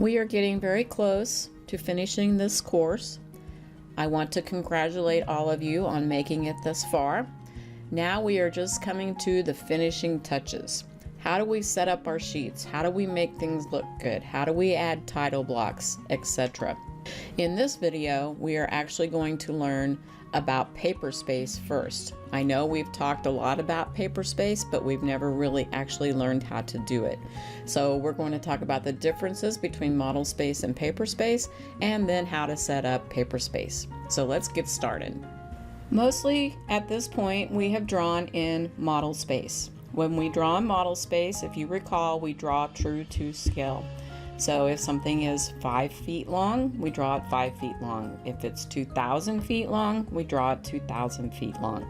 We are getting very close to finishing this course. I want to congratulate all of you on making it this far. Now we are just coming to the finishing touches. How do we set up our sheets? How do we make things look good? How do we add title blocks, etc.? In this video, we are actually going to learn about paper space first. I know we've talked a lot about paper space, but we've never really actually learned how to do it. So we're going to talk about the differences between model space and paper space, and then how to set up paper space. So let's get started. Mostly at this point, we have drawn in model space. When we draw in model space, if you recall, we draw true to scale. So if something is 5 feet long, we draw it 5 feet long. If it's 2,000 feet long, we draw it 2,000 feet long.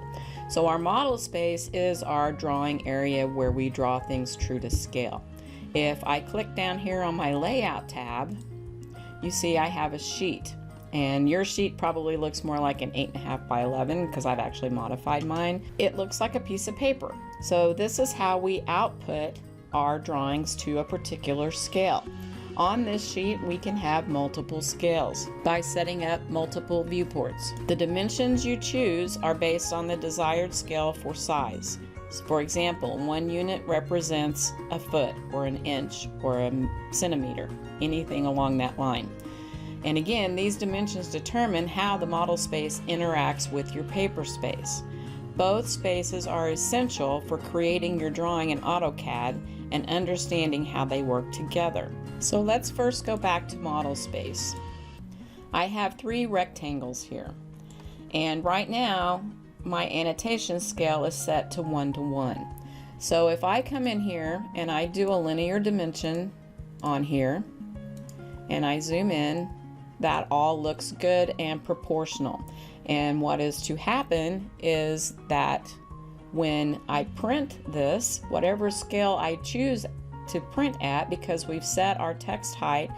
So our model space is our drawing area where we draw things true to scale. If I click down here on my layout tab, you see I have a sheet. And your sheet probably looks more like an 8.5 by 11 because I've actually modified mine. It looks like a piece of paper. So this is how we output our drawings to a particular scale. On this sheet, we can have multiple scales by setting up multiple viewports. The dimensions you choose are based on the desired scale for size. For example, 1 unit represents a foot or an inch or a centimeter, anything along that line. And again, these dimensions determine how the model space interacts with your paper space. Both spaces are essential for creating your drawing in AutoCAD and understanding how they work together. So let's first go back to model space. I have 3 rectangles here, and right now my annotation scale is set to 1:1. So if I come in here and I do a linear dimension on here and I zoom in, that all looks good and proportional. And what is to happen is that when I print this, whatever scale I choose to print at, because we've set our text height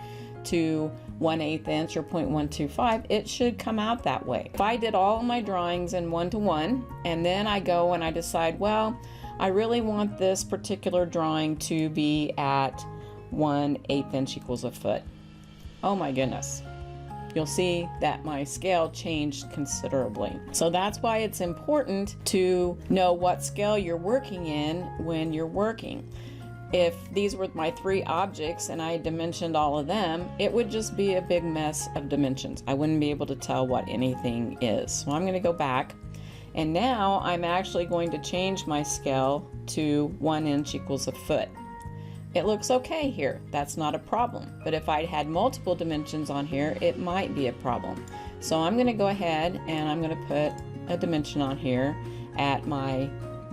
to 1/8 inch or 0.125, it should come out that way. If I did all of my drawings in 1:1 and then I go and I decide, well, I really want this particular drawing to be at 1/8 inch equals a foot. Oh my goodness. You'll see that my scale changed considerably. So that's why it's important to know what scale you're working in when you're working. If these were my 3 objects and I dimensioned all of them, it would just be a big mess of dimensions. I wouldn't be able to tell what anything is. So I'm going to go back, and now I'm actually going to change my scale to 1 inch equals a foot. It looks okay here, that's not a problem. But if I had multiple dimensions on here, it might be a problem. So I'm going to go ahead and I'm going to put a dimension on here at my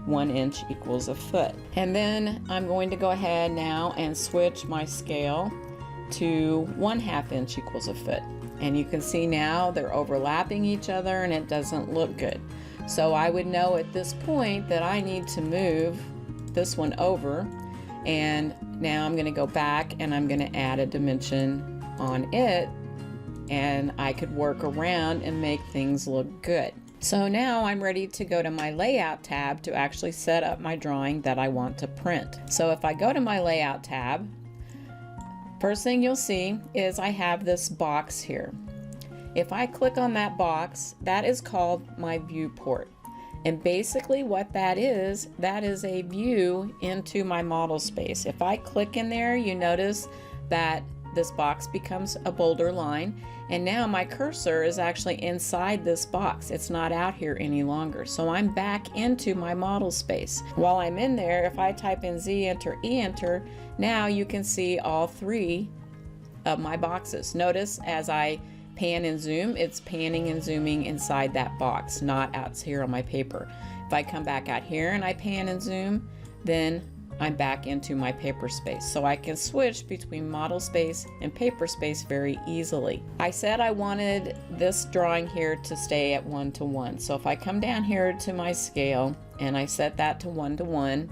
1 inch equals a foot. And then I'm going to go ahead now and switch my scale to 1/2 inch equals a foot. And you can see now they're overlapping each other and it doesn't look good. So I would know at this point that I need to move this one over, and now I'm going to go back and I'm going to add a dimension on it, and I could work around and make things look good. So now I'm ready to go to my layout tab to actually set up my drawing that I want to print. So if I go to my layout tab, first thing you'll see is I have this box here. If I click on that box, that is called my viewport. And basically what that is a view into my model space. If I click in there, you notice that this box becomes a bolder line, and now my cursor is actually inside this box. It's not out here any longer. So I'm back into my model space. While I'm in there, if I type in Z enter, E enter, now you can see all 3 of my boxes. Notice as I pan and zoom, it's panning and zooming inside that box, not out here on my paper. If I come back out here and I pan and zoom, then I'm back into my paper space. So I can switch between model space and paper space very easily. I said I wanted this drawing here to stay at 1:1. So if I come down here to my scale and I set that to 1:1,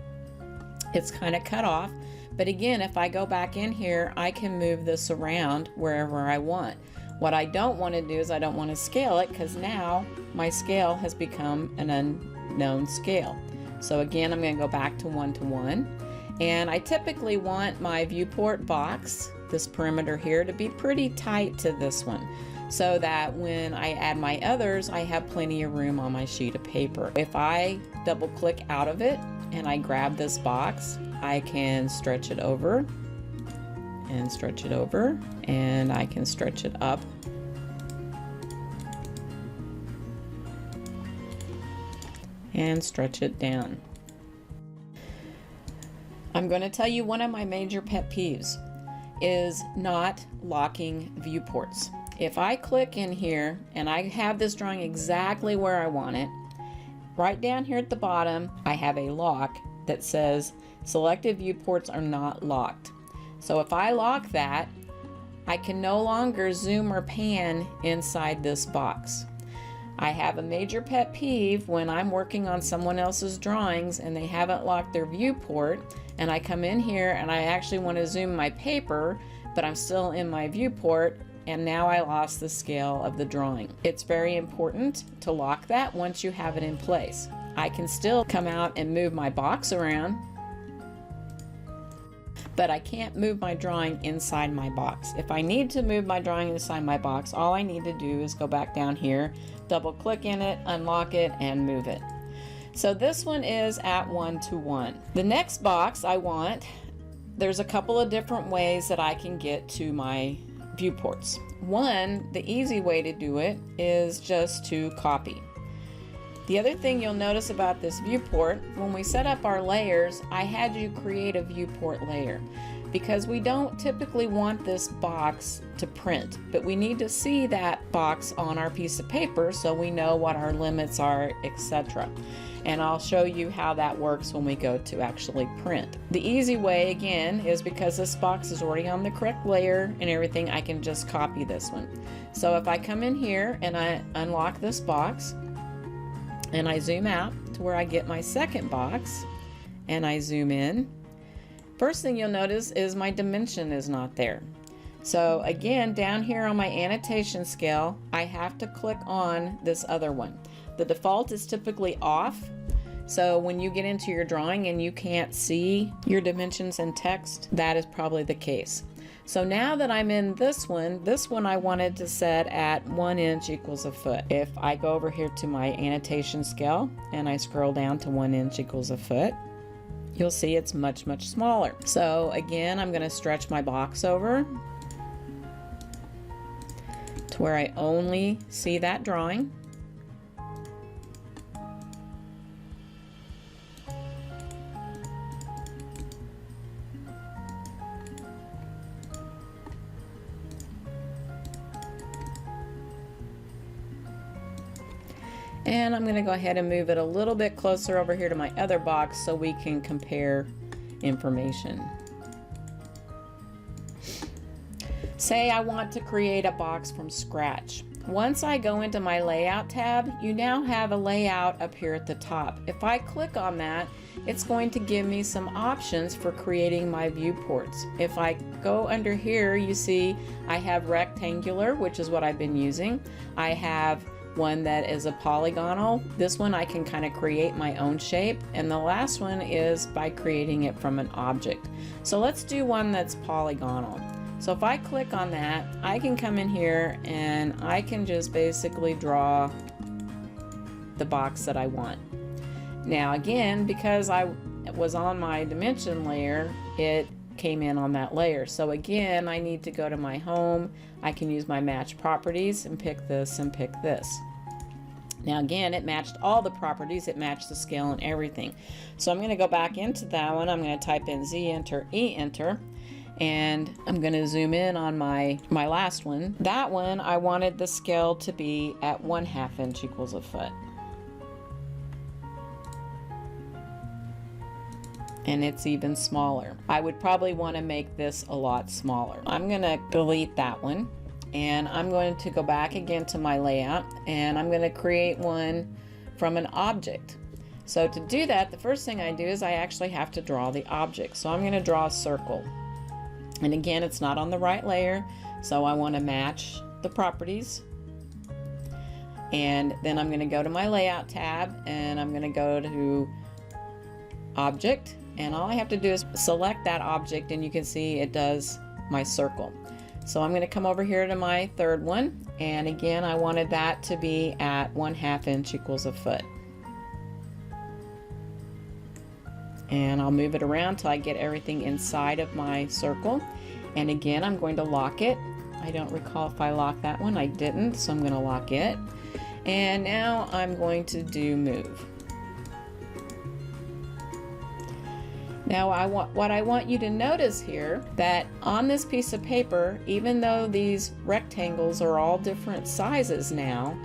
it's kind of cut off. But again, if I go back in here, I can move this around wherever I want. What I don't want to do is I don't want to scale it, because now my scale has become an unknown scale. So again, I'm going to go back to 1:1, and I typically want my viewport box this perimeter here to be pretty tight to this one, so that when I add my others, I have plenty of room on my sheet of paper. If I double click out of it and I grab this box, I can stretch it over and stretch it over, and I can stretch it up and stretch it down. I'm going to tell you one of my major pet peeves is not locking viewports. If I click in here and I have this drawing exactly where I want it, right down here at the bottom I have a lock that says selected viewports are not locked. So if I lock that, I can no longer zoom or pan inside this box. I have a major pet peeve when I'm working on someone else's drawings and they haven't locked their viewport, and I come in here and I actually want to zoom my paper, but I'm still in my viewport, and now I lost the scale of the drawing. It's very important to lock that once you have it in place. I can still come out and move my box around, but I can't move my drawing inside my box. If I need to move my drawing inside my box, all I need to do is go back down here, double click in it, unlock it, and move it. So this one is at 1:1. The next box I want, there's a couple of different ways that I can get to my viewports. One, the easy way to do it is just to copy. The other thing you'll notice about this viewport, when we set up our layers, I had you create a viewport layer because we don't typically want this box to print, but we need to see that box on our piece of paper so we know what our limits are, etc. And I'll show you how that works when we go to actually print. The easy way, again, is because this box is already on the correct layer and everything, I can just copy this one. So if I come in here and I unlock this box, and I zoom out to where I get my second box, and I zoom in, first thing you'll notice is my dimension is not there. So again, down here on my annotation scale, I have to click on this other one. The default is typically off, so when you get into your drawing and you can't see your dimensions in text, that is probably the case. So now that I'm in this one I wanted to set at 1 inch equals a foot. If I go over here to my annotation scale and I scroll down to 1 inch equals a foot, you'll see it's much, much smaller. So again, I'm going to stretch my box over to where I only see that drawing. And I'm going to go ahead and move it a little bit closer over here to my other box so we can compare information. Say I want to create a box from scratch. Once I go into my layout tab, you now have a layout up here at the top. If I click on that, it's going to give me some options for creating my viewports. If I go under here, you see I have rectangular, which is what I've been using. I have one that is a polygonal. This one I can kind of create my own shape, and the last one is by creating it from an object. So let's do one that's polygonal. So if I click on that, I can come in here and I can just basically draw the box that I want. Now again, because I was on my dimension layer, it came in on that layer. So again, I need to go to my home. I can use my match properties and pick this and pick this. Now again, it matched all the properties, it matched the scale and everything. So I'm going to go back into that one. I'm going to type in Z enter, E enter, and I'm going to zoom in on my last one. That one, I wanted the scale to be at 1/2 inch equals a foot. And it's even smaller. I would probably want to make this a lot smaller. I'm going to delete that one, and I'm going to go back again to my layout, and I'm going to create one from an object. So to do that, the first thing I do is I actually have to draw the object. So I'm going to draw a circle. And again, it's not on the right layer, so I want to match the properties. And then I'm going to go to my layout tab, and I'm going to go to object, and all I have to do is select that object, and you can see it does my circle. So I'm going to come over here to my third one, and again I wanted that to be at 1/2 inch equals a foot. And I'll move it around till I get everything inside of my circle. And again, I'm going to lock it. I don't recall if I locked that one. I didn't, so I'm going to lock it. And now I'm going to do move. Now what I want you to notice here, that on this piece of paper, even though these rectangles are all different sizes now,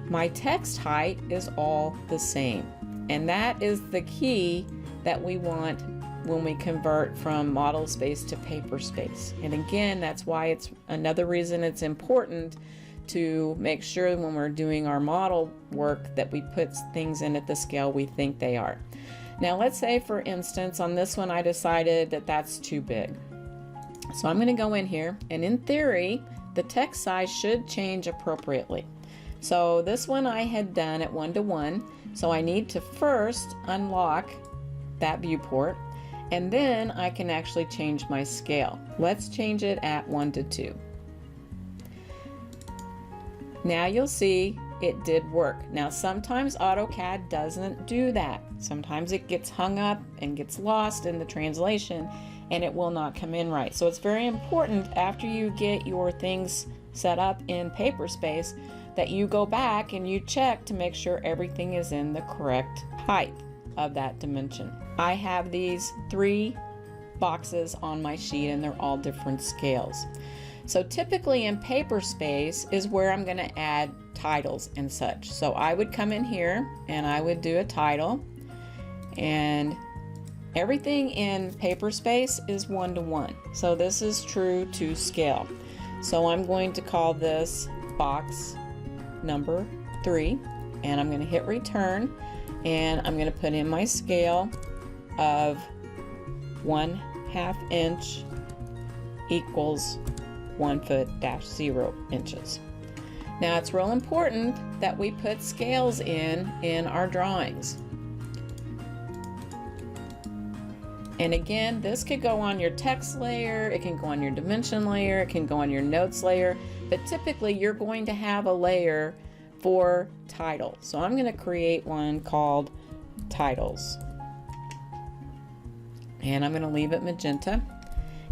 my text height is all the same. And that is the key that we want when we convert from model space to paper space. And again, that's why it's another reason it's important to make sure when we're doing our model work that we put things in at the scale we think they are. Now let's say, for instance, on this one I decided that that's too big. So I'm going to go in here, and in theory the text size should change appropriately. So this one I had done at 1:1, so I need to first unlock that viewport, and then I can actually change my scale. Let's change it at 1:2. Now you'll see it did work. Now sometimes AutoCAD doesn't do that. Sometimes it gets hung up and gets lost in the translation and it will not come in right. So it's very important after you get your things set up in paper space that you go back and you check to make sure everything is in the correct height of that dimension. I have these 3 boxes on my sheet and they're all different scales. So typically in paper space is where I'm going to add titles and such. So I would come in here and I would do a title, and everything in paper space is 1:1. So this is true to scale. So I'm going to call this box number 3, and I'm going to hit return, and I'm going to put in my scale of 1/2 inch equals 1 foot dash 0 inches. Now it's real important that we put scales in our drawings. And again, this could go on your text layer, it can go on your dimension layer, it can go on your notes layer, but typically you're going to have a layer for title. So I'm going to create one called titles. And I'm going to leave it magenta.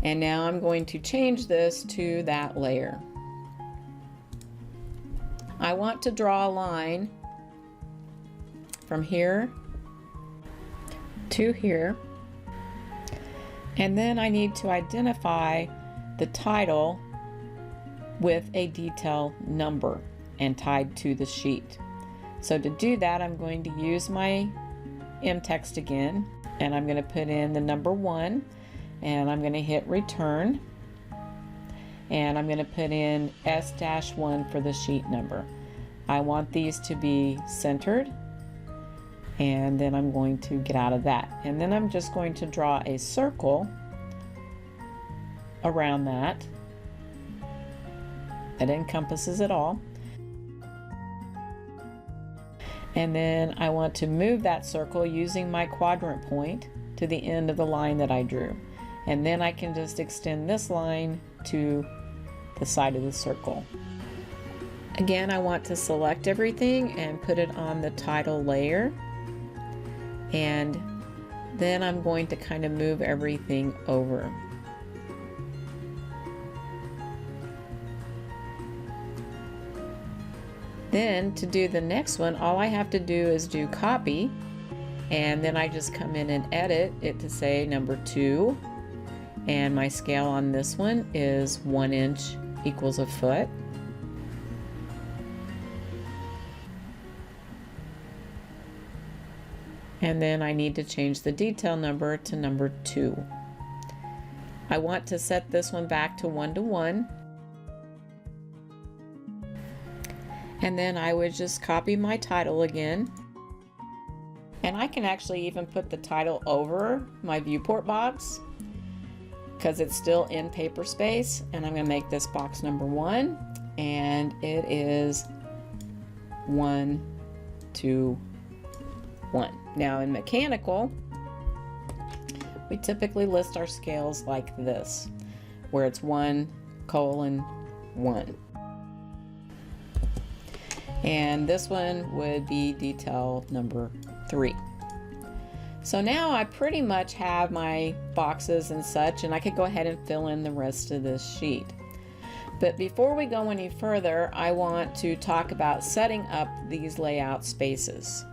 And now I'm going to change this to that layer. I want to draw a line from here to here. And then I need to identify the title with a detail number and tied to the sheet. So to do that, I'm going to use my M-text again, and I'm going to put in the number 1, and I'm going to hit return, and I'm going to put in S-1 for the sheet number. I want these to be centered, and then I'm going to get out of that, and then I'm just going to draw a circle around that encompasses it all. And then I want to move that circle using my quadrant point to the end of the line that I drew. And then I can just extend this line to the side of the circle. Again, I want to select everything and put it on the title layer. And then I'm going to kind of move everything over. Then to do the next one, all I have to do is do copy, and then I just come in and edit it to say number 2, and my scale on this one is 1 inch equals a foot. And then I need to change the detail number to number 2. I want to set this one back to 1:1. And then I would just copy my title again. And I can actually even put the title over my viewport box because it's still in paper space. And I'm going to make this box number 1, and it is 1, 2, 1. Now in mechanical, we typically list our scales like this, where it's 1:1. And this one would be detail number 3. So now I pretty much have my boxes and such, and I could go ahead and fill in the rest of this sheet. But before we go any further, I want to talk about setting up these layout spaces.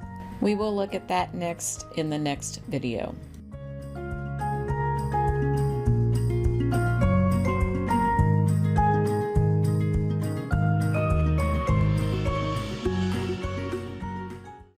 We will look at that next in the next video.